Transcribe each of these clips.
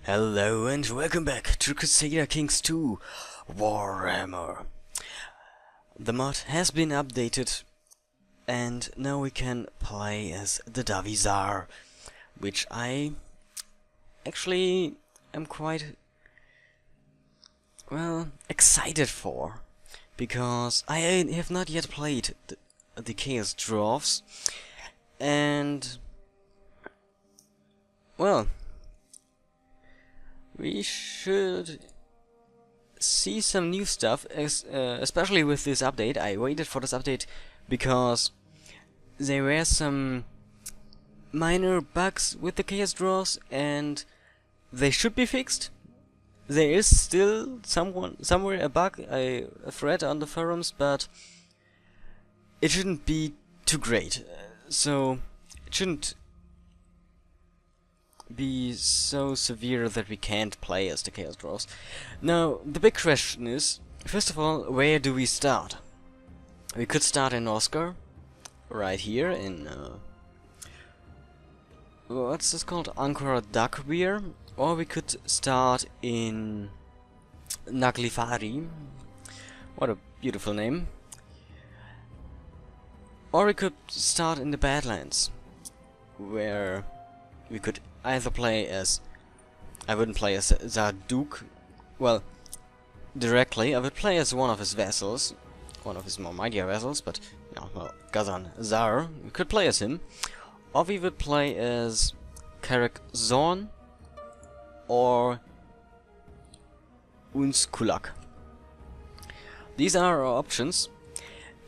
Hello and welcome back to Crusader Kings 2 Warhammer. The mod has been updated and now we can play as the Dawi Zharr, which I actually am quite, excited for, because I have not yet played the Chaos Dwarfs, and we should see some new stuff, especially with this update. I waited for this update because there were some minor bugs with the Chaos Dwarfs and they should be fixed. There is still somewhere a bug I've read on the forums, but it shouldn't be too great. So it shouldn't be so severe that we can't play as the Chaos Dwarfs. Now, the big question is, first of all, where do we start? We could start in Oscar, right here in what's this called? Ankara Dakbir, or we could start in Naglifari. What a beautiful name. Or we could start in the Badlands, where we could either play as... I wouldn't play as Zarduk, well, directly. I would play as one of his vassals, one of his more mightier vassals, but, Dawi Zharr, we could play as him. Or we would play as Karak Zorn or Unskulak. These are our options,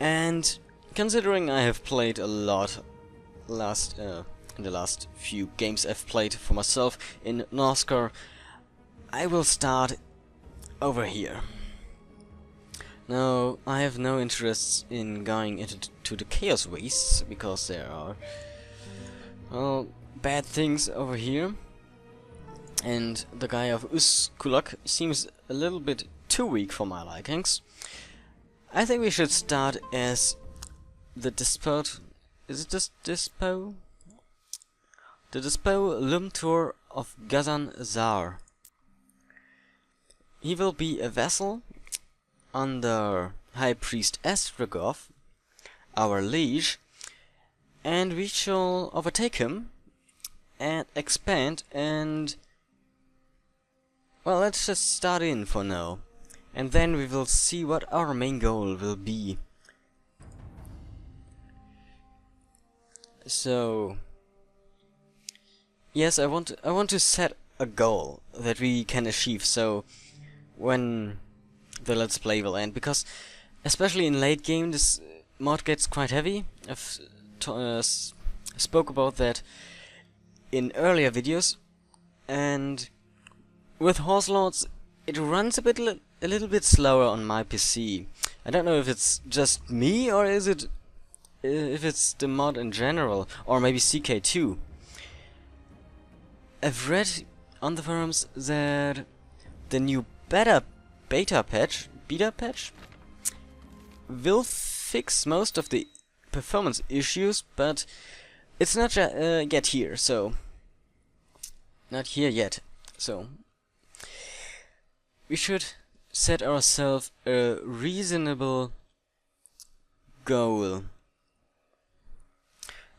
and considering I have played a lot in the last few games I've played for myself in Norskar, I will start over here. Now, I have no interest in going into the Chaos Wastes, because there are, well, bad things over here. And the guy of Uskulak seems a little bit too weak for my likings. I think we should start as the Despot... Is it this Dispo? The Dispo Lumtur of Dawi Zharr. He will be a vassal under High Priest Estrogov, our liege, and we shall overtake him and expand, and well, let's just start in for now, and then we will see what our main goal will be. So yes, I want to set a goal that we can achieve, so when the Let's Play will end, because especially in late game this mod gets quite heavy. I've spoke about that in earlier videos, and with Horse Lords it runs a little bit slower on my PC. I don't know if it's just me, or is it if it's the mod in general, or maybe CK2. I've read on the forums that the new beta patch will fix most of the performance issues, but it's not yet here, so not here yet. So we should set ourselves a reasonable goal.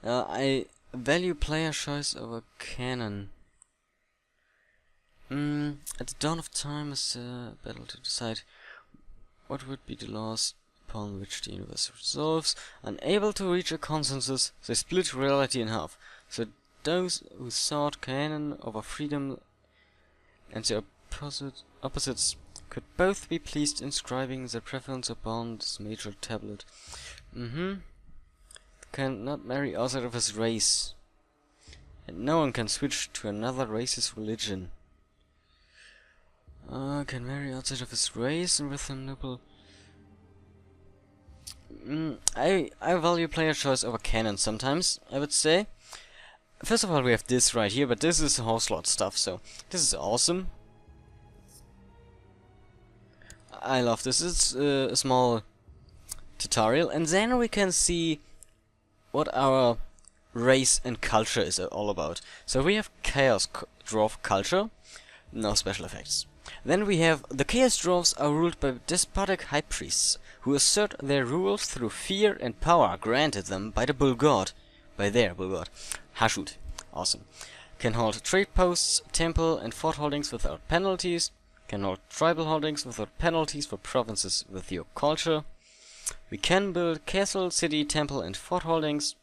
I value player choice over canon. At the dawn of time is a battle to decide what would be the laws upon which the universe resolves. Unable to reach a consensus, they split reality in half. So those who sought canon over freedom and their opposites could both be pleased inscribing their preference upon this major tablet. Cannot marry outside of his race, and no one can switch to another race's religion. Can marry outside of his race and with a noble... I value player choice over canon sometimes, I would say. First of all, we have this right here, but this is Horse Lord stuff, so this is awesome. I love this. It's a small tutorial, and then we can see what our race and culture is all about. So we have Chaos Dwarf culture. no special effects. Then we have the Chaos Dwarfs are ruled by despotic high priests, who assert their rule through fear and power granted them by their bull god, Hashut. Awesome. Can hold trade posts, temple and fort holdings without penalties. Can hold tribal holdings without penalties for provinces with your culture. We can build castle, city, temple and fort holdings.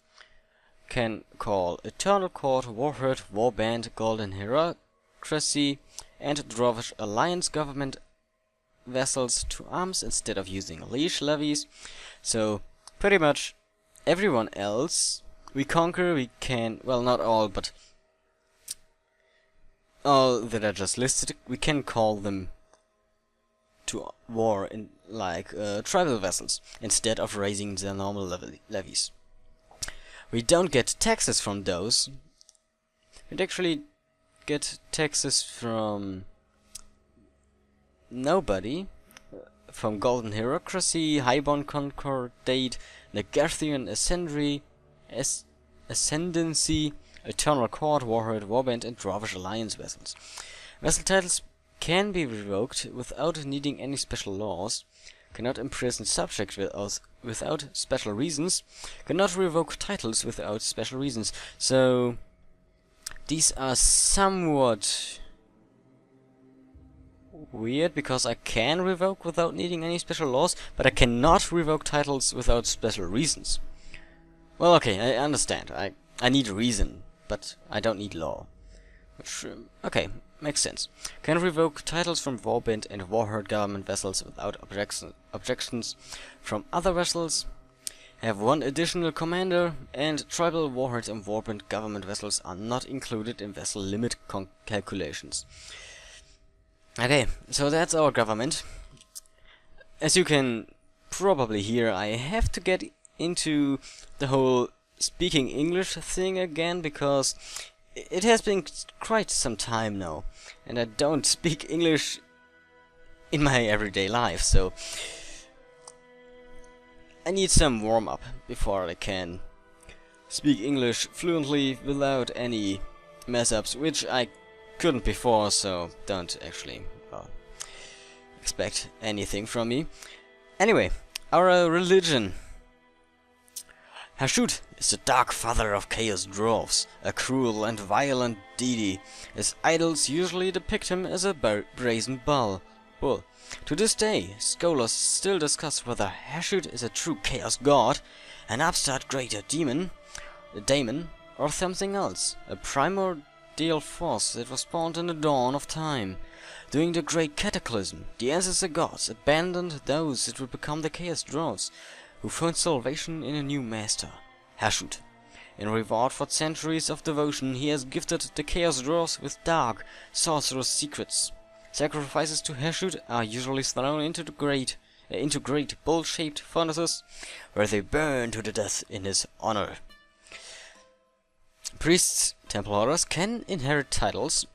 Can call Eternal Court, Warherd, Warband, Golden Hierarchy and Dwarvish Alliance government vessels to arms instead of using leash levies. So pretty much everyone else we conquer, we can, well, not all, but all that I just listed, we can call them to war in like tribal vessels instead of raising their normal levies. We don't get taxes from those. We'd actually get taxes from nobody. From Golden Hierarchy, Highborn Concordate, Nagarthian Ascendancy, Eternal Court, Warherd, Warband and Dwarvish Alliance vessels. Vessel titles can be revoked without needing any special laws. Cannot imprison subjects without special reasons. Cannot revoke titles without special reasons. So these are somewhat weird, because I can revoke without needing any special laws, but I cannot revoke titles without special reasons. Well, okay, I understand. I need a reason, but I don't need law. Which, okay, makes sense. Can revoke titles from Warband and Warherd government vessels without objections from other vessels. Have one additional commander, and tribal Warherd and Warband government vessels are not included in vessel limit calculations. Okay, so that's our government. As you can probably hear, I have to get into the whole speaking English thing again, because it has been quite some time now, and I don't speak English in my everyday life, so I need some warm-up before I can speak English fluently without any mess-ups, which I couldn't before, so don't actually expect anything from me. Anyway, our religion. Hashut is the dark father of chaos dwarfs, a cruel and violent deity. His idols usually depict him as a brazen bull. To this day, scholars still discuss whether Hashut is a true chaos god, an upstart greater demon, or something else, a primordial force that was spawned in the dawn of time. During the Great Cataclysm, the ancestor gods abandoned those that would become the Chaos Dwarfs, who found salvation in a new master, Hashut. In reward for centuries of devotion, he has gifted the Chaos Dwarfs with dark, sorcerous secrets. Sacrifices to Hashut are usually thrown into great bowl-shaped furnaces, where they burn to the death in his honor. Priests, temple holders, can inherit titles.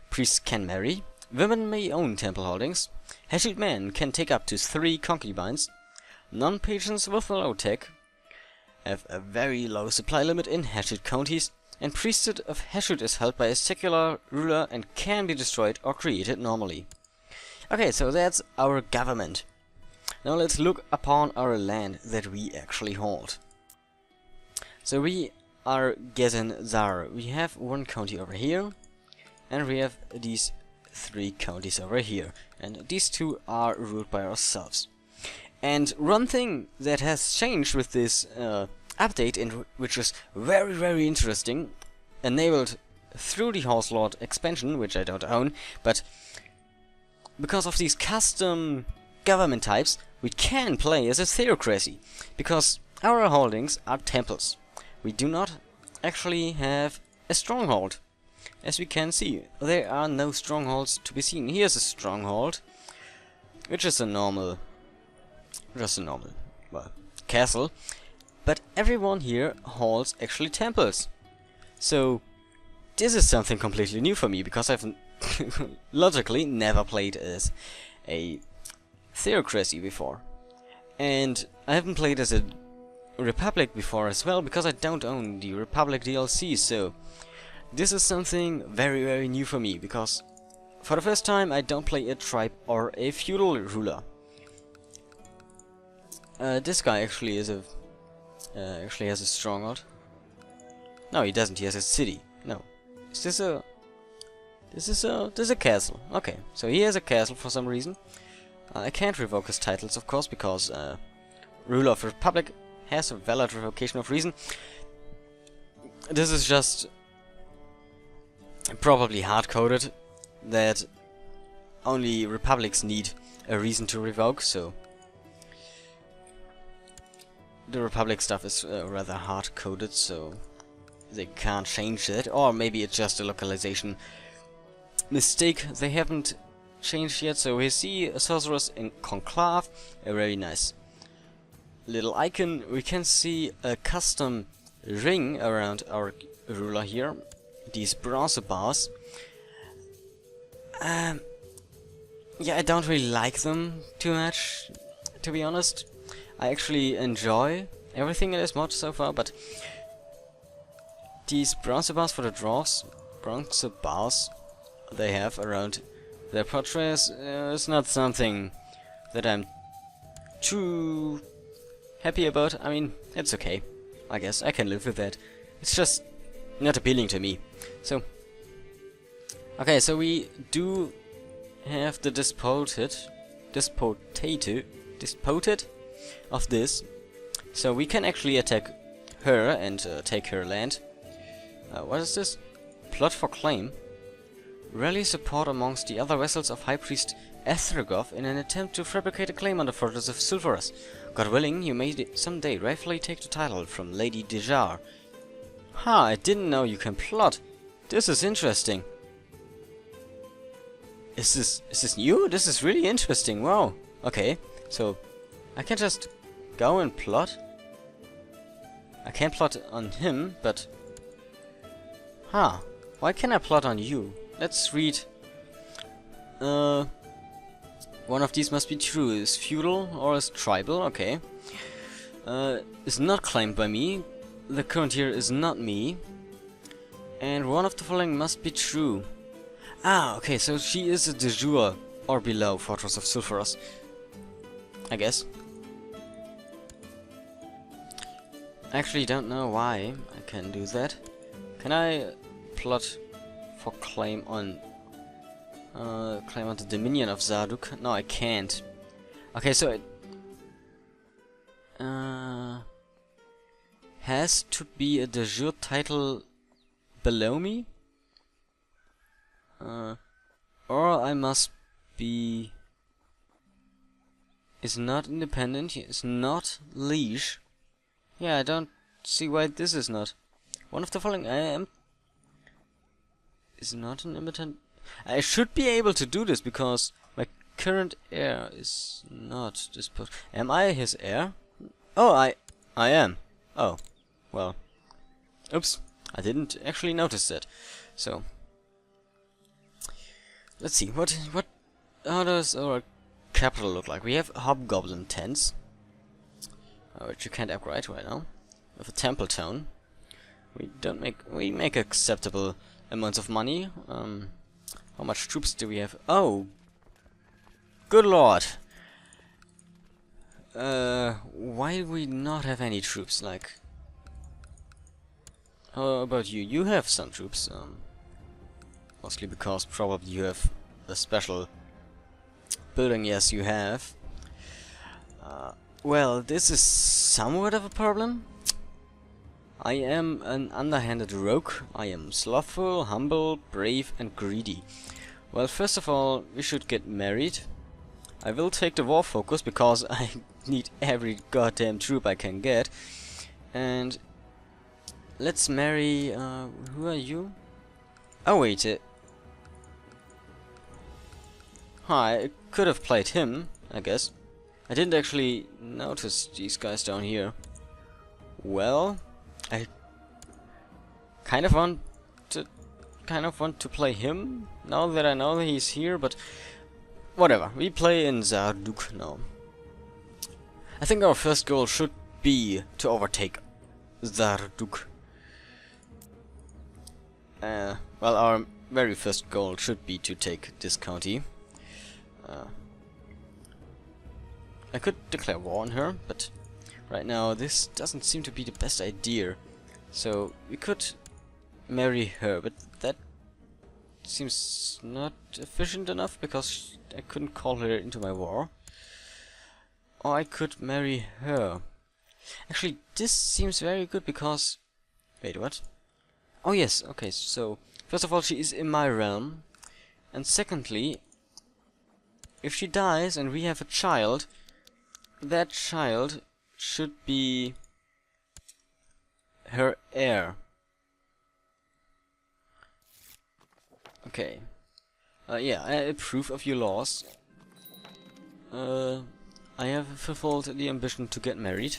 Priests can marry. Women may own temple holdings. Hashut men can take up to 3 concubines. Non-patrons with low tech have a very low supply limit in Hashut counties, and priesthood of Hashut is held by a secular ruler and can be destroyed or created normally. Okay, so that's our government. Now let's look upon our land that we actually hold. So we are Dawi Zharr. We have 1 county over here, and we have these 3 counties over here, and these 2 are ruled by ourselves. And one thing that has changed with this update, and which is very, very interesting, enabled through the House Lord expansion, which I don't own, but because of these custom government types, we can play as a theocracy, because our holdings are temples. We do not actually have a stronghold. As we can see, there are no strongholds to be seen. Here's a stronghold, which is a normal, well, castle, but everyone here holds actually temples. So this is something completely new for me, because I've logically never played as a theocracy before, and I haven't played as a Republic before as well, because I don't own the Republic DLC. So this is something very, very new for me, because for the first time, I don't play a tribe or a feudal ruler. This guy actually is a actually has a stronghold. No, he doesn't. He has a city. No, is this a? This is a castle. Okay, so he has a castle for some reason. I can't revoke his titles, of course, because ruler of the Republic has a valid revocation of reason. This is just probably hard-coded that only republics need a reason to revoke, so the Republic stuff is rather hard-coded, so they can't change that. Or maybe it's just a localization mistake they haven't changed yet. So we see a sorceress in conclave, a very nice little icon. We can see a custom ring around our ruler here, these bronze bars. Yeah, I don't really like them too much, to be honest. I actually enjoy everything in this mod so far, but these bronze bars for the dwarves, bronze bars they have around their portraits, is not something that I'm too happy about. I mean, it's okay. I guess I can live with that. It's just not appealing to me. So, okay, so we do have the despoted of this. So we can actually attack her and take her land. What is this? Plot for claim. Rally support amongst the other vessels of High Priest Ethergoth in an attempt to fabricate a claim on the fortress of Sulfuras. God willing, you may someday rightfully take the title from Lady Zharr. Ha, I didn't know you can plot. This is interesting. Is this new? This is really interesting. Wow. Okay, so I can just go and plot. I can't plot on him, but why can I plot on you? Let's read. One of these must be true. Is feudal or is tribal? Okay. Is not claimed by me. The current here is not me. And one of the following must be true. Ah, okay, so she is a de jure or below Fortress of Sulfuras, I guess. I actually don't know why I can do that. Can I plot for claim on the Dominion of Zarduk? No, I can't. Okay, so it has to be a de jure title below me, or I must be is not independent. Is not liege. Yeah, I don't see why this is not one of the following. I am is not an independent. I should be able to do this because my current heir is not disposed. Am I his heir? Oh, I am. Oh, well. Oops, I didn't actually notice that. So let's see. How does our capital look like? We have hobgoblin tents, which you can't upgrade right now. With a temple town, we make acceptable amounts of money. How much troops do we have? Oh, good lord! Why do we not have any troops? Like, how about you? You have some troops. Mostly because probably you have a special building. Yes, you have. Well, this is somewhat of a problem. I am an underhanded rogue. I am slothful, humble, brave and greedy. Well, first of all, we should get married. I will take the war focus because I need every goddamn troop I can get. And let's marry, who are you? Oh wait, I could have played him, I guess. I didn't actually notice these guys down here. Well, I kind of want to play him now that I know that he's here, but whatever. We play in Zarduk now. I think our first goal should be to overtake Zarduk. Well, our very first goal should be to take this county. I could declare war on her, but right now this doesn't seem to be the best idea. So we could marry her, but that seems not efficient enough because I couldn't call her into my war. Or I could marry her. Actually, this seems very good because... Wait, what? Oh yes, okay, so first of all she is in my realm. And secondly, if she dies and we have a child, that child should be her heir. Okay. Yeah, I approve of your laws. I have fulfilled the ambition to get married.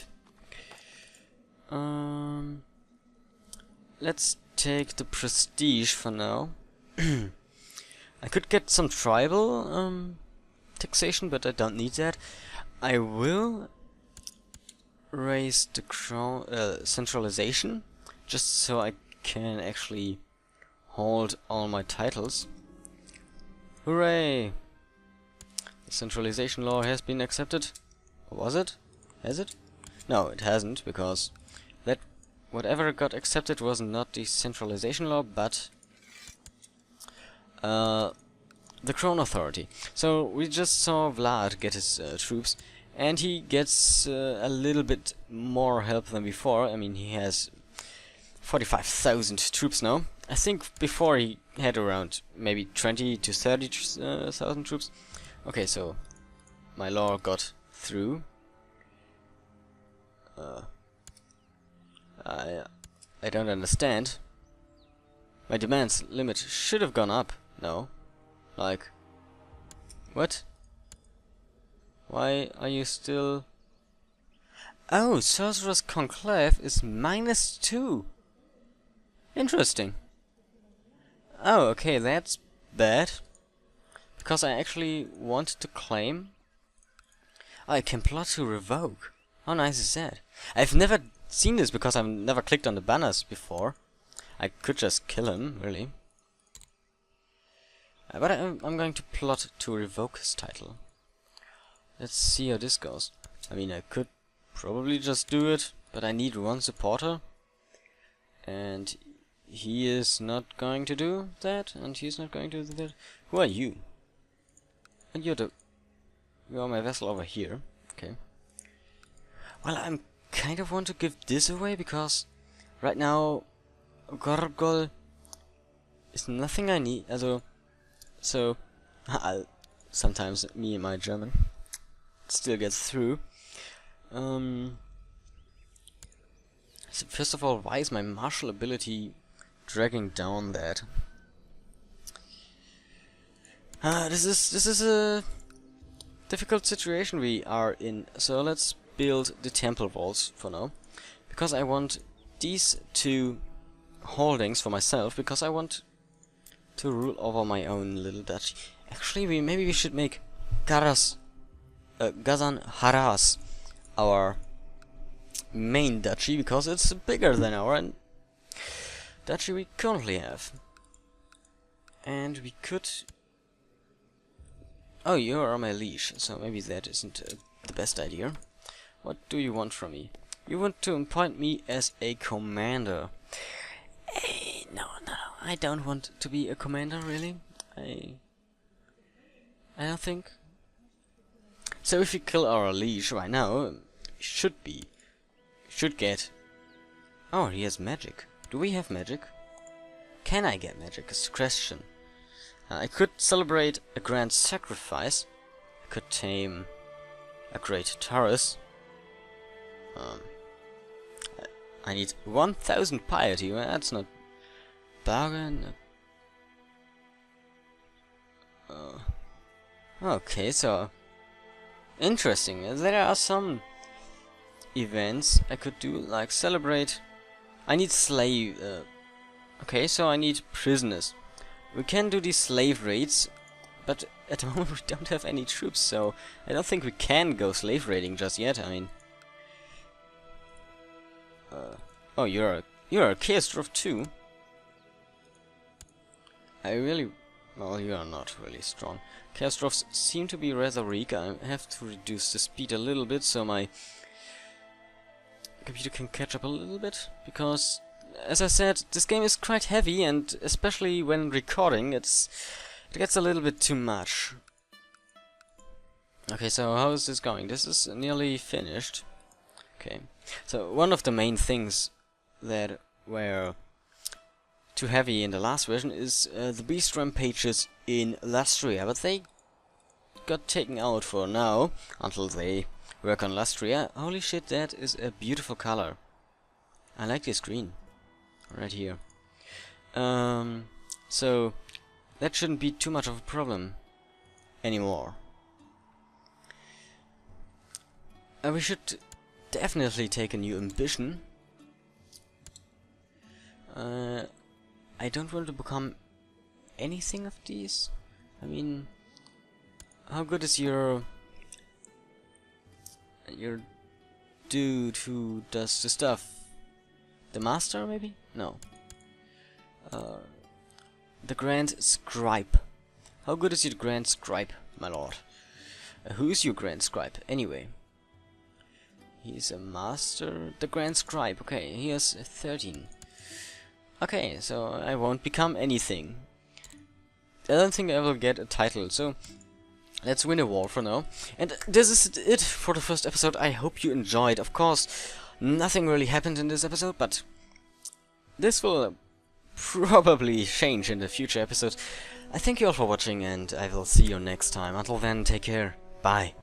Let's take the prestige for now. I could get some tribal taxation, but I don't need that. I will raise the crown centralization, just so I can actually hold all my titles. Hooray! The centralization law has been accepted. Or was it? Has it? No, it hasn't, because that whatever got accepted was not the centralization law, but the Crown Authority. So we just saw Vlad get his troops, and he gets a little bit more help than before. I mean, he has 45,000 troops now. I think before he had around maybe 20 to 30,000 troops. Okay, so my law got through. I don't understand. My demands limit should have gone up. No. Like... What? Why are you still... Oh, Sorcerer's Conclave is -2. Interesting. Oh, okay, that's bad. Because I actually want to claim... I can plot to revoke. How nice is that? I've never seen this because I've never clicked on the banners before. I could just kill him, really. But I'm going to plot to revoke his title. Let's see how this goes. I mean, I could probably just do it, but I need one supporter. And he is not going to do that, and he's not going to do that. Who are you? And you are my vassal over here. Okay. Well, I'm kind of want to give this away because right now Gorgol is nothing I need. So sometimes me and my German still gets through. So first of all, why is my martial ability dragging down that? This is a difficult situation we are in. So let's build the temple walls for now, because I want these two holdings for myself, because I want to rule over my own little duchy. Actually, maybe we should make Gazan Haras our main duchy, because it's bigger than our duchy we currently have. And we could... Oh, you are my liege, so maybe that isn't the best idea. What do you want from me? You want to appoint me as a commander. No, I don't want to be a commander, really. I don't think. So if we kill our liege right now, should get... Oh, he has magic. Do we have magic? Can I get magic? Is the question. I could celebrate a grand sacrifice. I could tame a great Taurus. I need 1,000 piety. Well, that's not bargain. Okay, so interesting. There are some events I could do, like celebrate. I need slave. Okay, so I need prisoners. We can do these slave raids, but at the moment we don't have any troops, so I don't think we can go slave raiding just yet. I mean, oh, you're a Chaos Dwarf too. Well, you are not really strong. Chaos seem to be rather weak. I have to reduce the speed a little bit so my computer can catch up a little bit, because, as I said, this game is quite heavy, and especially when recording, it gets a little bit too much. Okay, so how is this going? This is nearly finished. Okay, so one of the main things that were too heavy in the last version is the beast rampages in Lustria, but they got taken out for now until they work on Lustria. Holy shit, that is a beautiful color. I like this green right here. So that shouldn't be too much of a problem anymore. We should definitely take a new ambition. I don't want to become anything of these. I mean, how good is your dude who does the stuff? The master, maybe? No. The Grand Scribe. How good is your Grand Scribe, my lord? Who is your Grand Scribe, anyway? He's a master. The Grand Scribe. Okay, he has 13. Okay, so I won't become anything. I don't think I will get a title, so let's win a war for now. And this is it for the first episode. I hope you enjoyed. Of course, nothing really happened in this episode, but this will probably change in the future episodes. I thank you all for watching, and I will see you next time. Until then, take care. Bye.